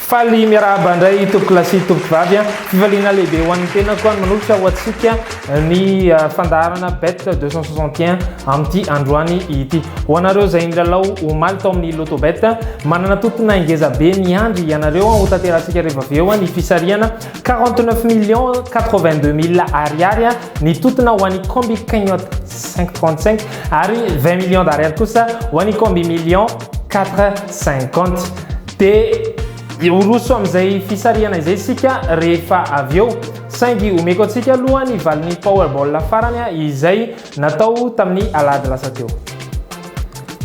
faly miarahaba indray tompoko lasy tompoko vavy a fivaliana lehibe ho an'ny tena koa manolotra ho antsika ny fandaharana bet 261 amin'ity androany ity ho anareo zay indlalao omaly tao amin'ny lotobet manana tompona ingeza be ny andry ianareo ho tanterahantsika rehefa avy eo ny fisariana 49 82 000 ariary ny totona ho an'ny combi cagnotte 535 ary 20 millions d'ariary kosa ho an'ny combi million 450 de uruso amizay fisariana izay sika rehefa avy eo saingy omeko atsika aloha ny valin'ny powerball farany izay natao tamin'ny alady lasa teo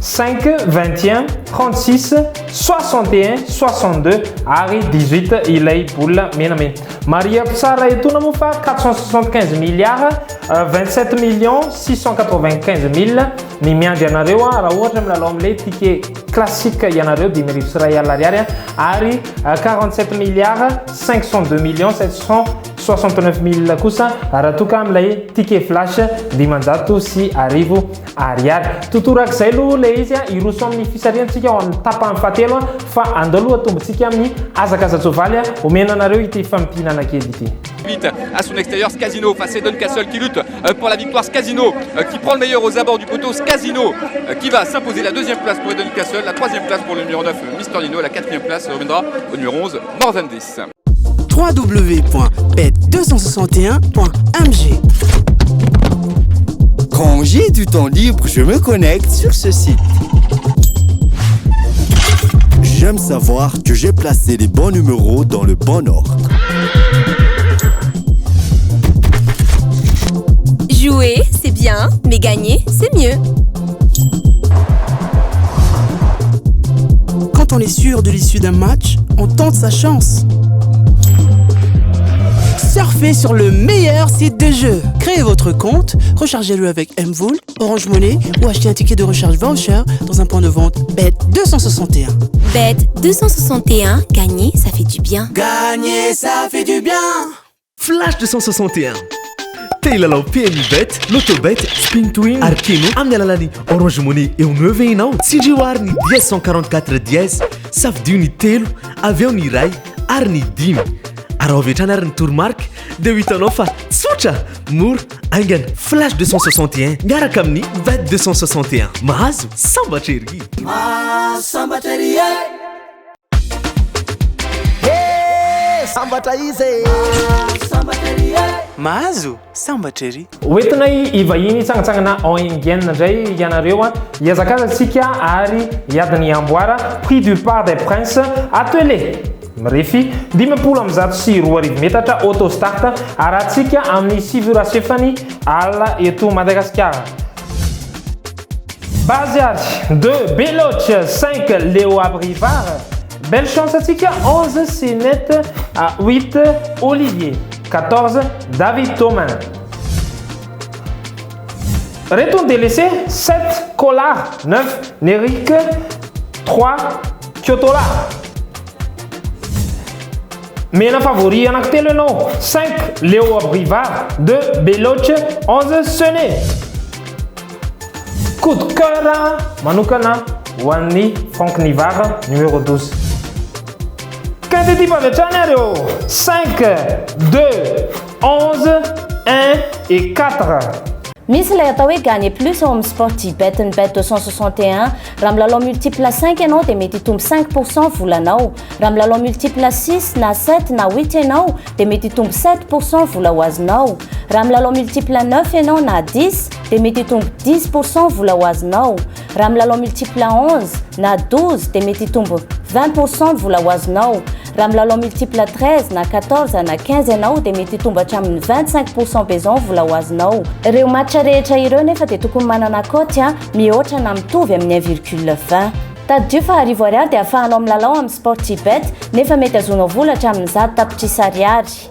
5, 21, 36, 61, 62 ary 18 ilay boule menamena. Maria Psara etona moa fa 475 milliards 27 millions 695 000 ny miandry ianareo raha ohatra milalao amin'ilay ticket classique ianareo 10 sy ray alina ariary ary 47 milliards 502 millions 769 000 kosa raha toka amin'ilay ticket flash 500 sy arivo ariary. Totorak'izay aloha le izy iroso amin'ny fisariantsika ao amin'ny tapany fahatelo fa andaloha tombontsika amin'ny azakazatsovaly omena anareo ity fampihinana kely ity. Vite à son extérieur, Scasino face à Don Castle qui lutte pour la victoire. Scasino qui prend le meilleur aux abords du poteau. Scasino qui va s'imposer la deuxième place pour Don Castle, la troisième place pour le numéro 9 Mister Lino, la quatrième place reviendra au numéro 11 More Than This. www.bet261.mg. Quand j'ai du temps libre, je me connecte sur ce site. J'aime savoir que j'ai placé les bons numéros dans le bon ordre. Jouer, c'est bien, mais gagner, c'est mieux. Quand on est sûr de l'issue d'un match, on tente sa chance. Surfez sur le meilleur site de jeu. Créez votre compte, rechargez-le avec Mvool, Orange Money ou achetez un ticket de recharge voucher dans un point de vente Bet261. Bet261, gagner, ça fait du bien. Gagner, ça fait du bien. Flash 261. Teilalao PMI Bet, Lotobet, Spin Twin, Arkeno, amin'ny alalany Orange Money eo 9 ianao. Tsindrioary ny 1044 10, safidio ny telo, avy eo ny ray, ary ny dimy. Araha avy hatrany ary ny toromark, dia ho hitanao fa tsotra, mora, aingana. Flash 261, miaraka amin'ny Bet 261. Mahazo sambatra ery. Sambatra ery sambatra izy sambatra ery mahazo sambatra ery oentina ivahiny itsangatsangana oingien ndray ianareo iazakazatsika ary iadiny amboara prix du parc des princes atelier mirefy 540 metatra autostart arahantsika amin'ny sivirasefany ala eto Madagasikara. Baziary 2 Beloche 5 Léo Abrivard. Belle chance à Tika, 11 Sénette à 8 Olivier, 14 David Thomas. Retour délaissé 7 Collard, 9 Néric, 3 Kyotola. Mena favori en acte le nom 5 Léo Abrivard, 2 Beloche, 11 Sené. Coup de cœur Manukana, Wani Franck Nivard, numéro 12. Quantité avec Chanario 5, 2, 11, 1 et 4. Misy lay atao hoe gagner plus ao amin'ny Sportybet ny bet 261 raha milalao multiple 5 ianao dia mety hitombo 5% volanao, raha milalao multiple 6 na 7 na 8 ianao dia mety hitombo 7% vola ho azonao, raha milalao multiple 9 ianao na 10 dia mety hitombo 10% vola ho azonao, raha milalao multiple 11 na 12 dia mety hitombo 20% vola ho azonao, raha milalao multiple 13 na 14 na 15 ianao dia mety hitombo hatramin'ny 25% pezon vola ho azonao. Ireo match rehetra ireo nefa dia tokony manana cote mihoatra na mitovy amin'ny 1,20. Tadio fa arivo ariary dia ahafahanao milalao amin'ny Sportybet nefa mety azonao vola hatramin'ny 10 tapitrisa ariary.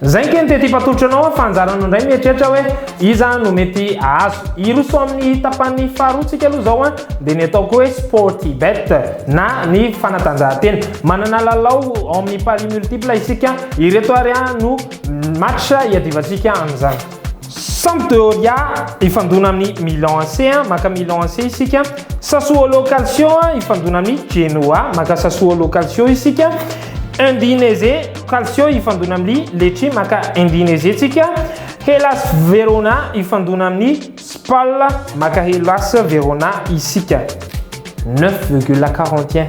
Zay keny tety patotranao fanjarana indray mieritreritra hoe iza no mety azo iroso amin'ny tapany faharoatsika aloha zao dia ny ataoko hoe Sportybet na ny fanatanjahantena manana lalao amin'ny pari multiple isika ireto ary no match iadivantsika amin'izany. Sampdoria ifandona amin'ny Milan AC maka Milan AC isika. Sassuolo Calcio ifandona amin'ny Genoa maka Sassuolo Calcio isika. Udinese Calcio ifandona amin'ny Lecce maka Udinese isika. Hellas Verona ifandona amin'ny Spal maka Hellas Verona isika. 9,41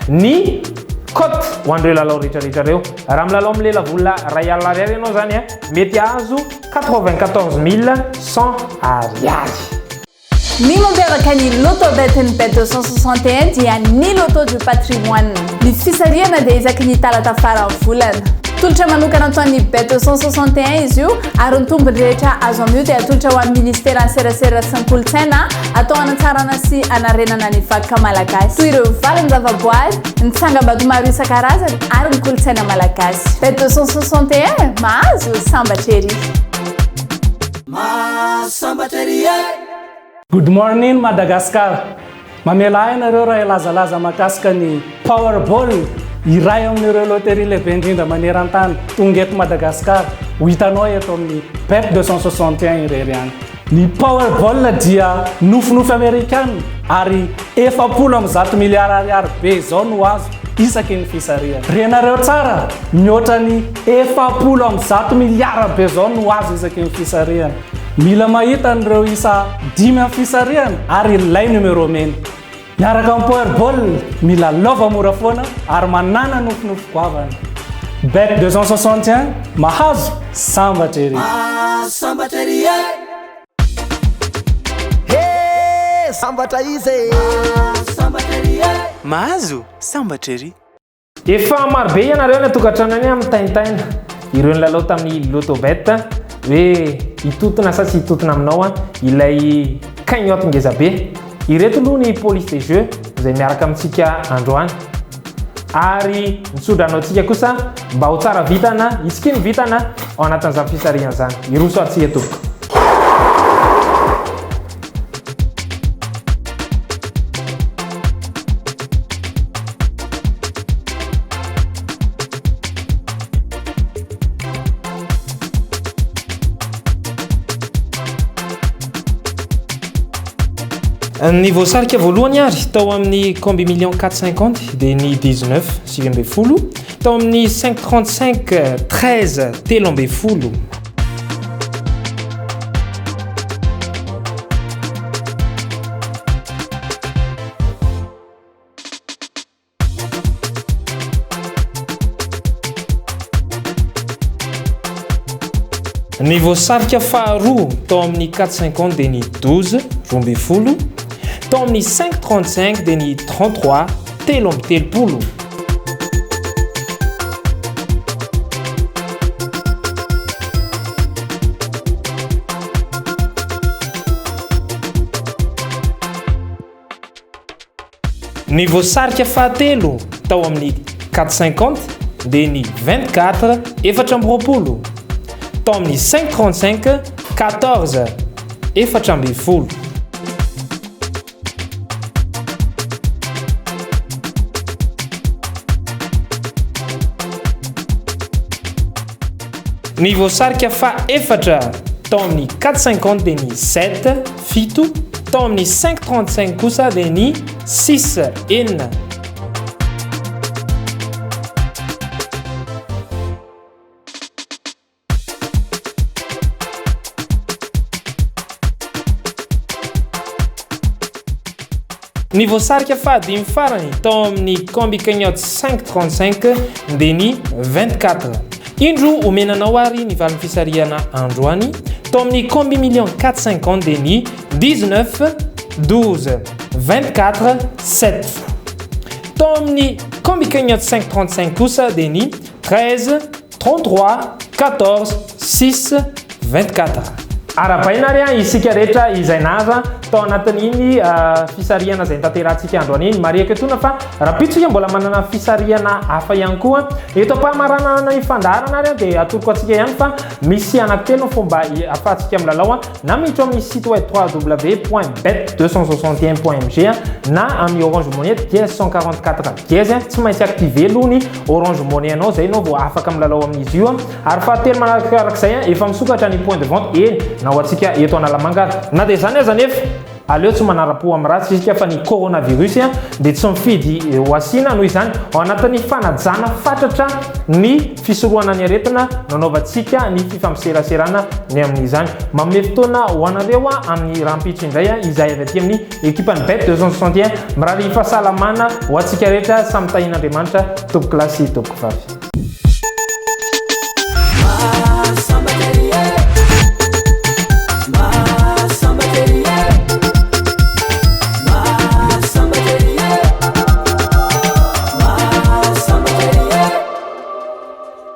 ny cote ho andreo lalao rehetrarehetra reo. Raha milalao amin'ny lelavolina ray alina ariary ianao zany mety azo 94 100 ariary. Ny mampiavaka ny loto bet ny bet 261 dia ny loto du patrimoine. Ny fisariana dia isaky ny talata farany volana. Tolotra manokana ataon'ny bet 261 izy io ary ny tombony rehetra azo amin'io dia atolotra ho amin'ny ministera ny serasera sy ny kolontsaina atao anatsarana sy anarenana ny vakoka malagasy toy ireo valiny zavaboary, ny tsangam-bato maro isan-karazany ary ny kolontsaina malagasy. Bet 261 mahazo sambatra ery. Good morning Madagascar. Mamela ianareo raha ilazalaza mahakasika ny Powerball iray amin'ireo loterie lehibe indrindra maneran-tany tonga eto Madagascar. Ho hitanao eto amin'ny bet 261 irery any. Ny Powerball dia nofinofy Amerikana ary 410 miliara ariary be zao no azo isaky ny fisariana. Renareo tsara, mihoatra ny 410 miliara be zao no azo isaky ny fisariana. Mila mahita an'ireo isa 5 amin'ny fisariana ary ilay numero mena. Miaraka amin'ny Powerball mila lova mora foana ary manana nofinofy goavana. Bet 261 mahazo sambatra ery. Sambatra izy. Mahazo sambatra ery. Efa marobe ianareo ny tokantranany amin'ny taintaina. Ireo nilalao tamin'ny loto bet hoe hitotona sa tsy hitotona aminao ilay cagnotte ngeza be. Ireto aloha ny police des jeux izay miaraka amintsika androany. Ary nitsodranao antsika kosa mba ho tsara vitana, isika ny vitana ao anatin'izany fisariana zany. Iroso antsika tompoko. Ny voasarika voalohany ary tao amin'ny combi million 450 dia ny 19 7 tao amin'ny 535 13 13. Ny voasarika faharoa tao amin'ny 450 dia ny 12 12. Tao amin'ny 535 dia ny 33 13. Ny voasarika fahatelo tao amin'ny 450 dia ny 24 14. Tao amin'ny 535 14 14. Ny voasarika fahaefatra tao amin'ny 450 dia ny 7 7. Tao amin'ny 535 kosa dia ny 6 9. Ny voasarika fahadimy farany tao amin'ny combi cagnotte 535 dia ny 24. Indro omenanao ary ny valiny fisariana androany tao amin'ny combi million 450 dia ny 19 12 24 7. Tao amin'ny combi cagnotte 535 kosa dia ny 13 33 14 6 24. Arabaina ary isika rehetra izay naza tao anatin'iny fisariana zay tanterantsika androany iny mariaka tona fa raha pitsika mbola manana fisariana hafa ihany koa eto ampahamaranana ny fandarana ary dia atoroko atsika ihany fa misy anankitelo fomba ahafahantsika milalao na miditra amin'ny site web www.bet261.mg na amin'ny Orange Money dia 144 dièse tsy maintsy activer aloha ny Orange Money anao zay anao vao afaka milalao amin'izy io ary fahatelo manarakarak'izay efa misokatra ny point de vente eny na ho antsika eto Analamanga na dia zany aza nefa aleo tsy manara-po amin'ny ratsy isika fa ny coronavirus dia tsy mifidy ho asiana noho izany ao anatin'ny fanajana fatratra ny fisorohana ny aretina nanaovantsika ny fifampiseraserana ny amin'izany manome fotoana ho anareo amin'ny rampitso indray izay avy aty amin'ny ekipa ny Bet 261 mirary fahasalamana ho antsika rehetra samy tahin'Andriamanitra tompoko lasy tompoko vavy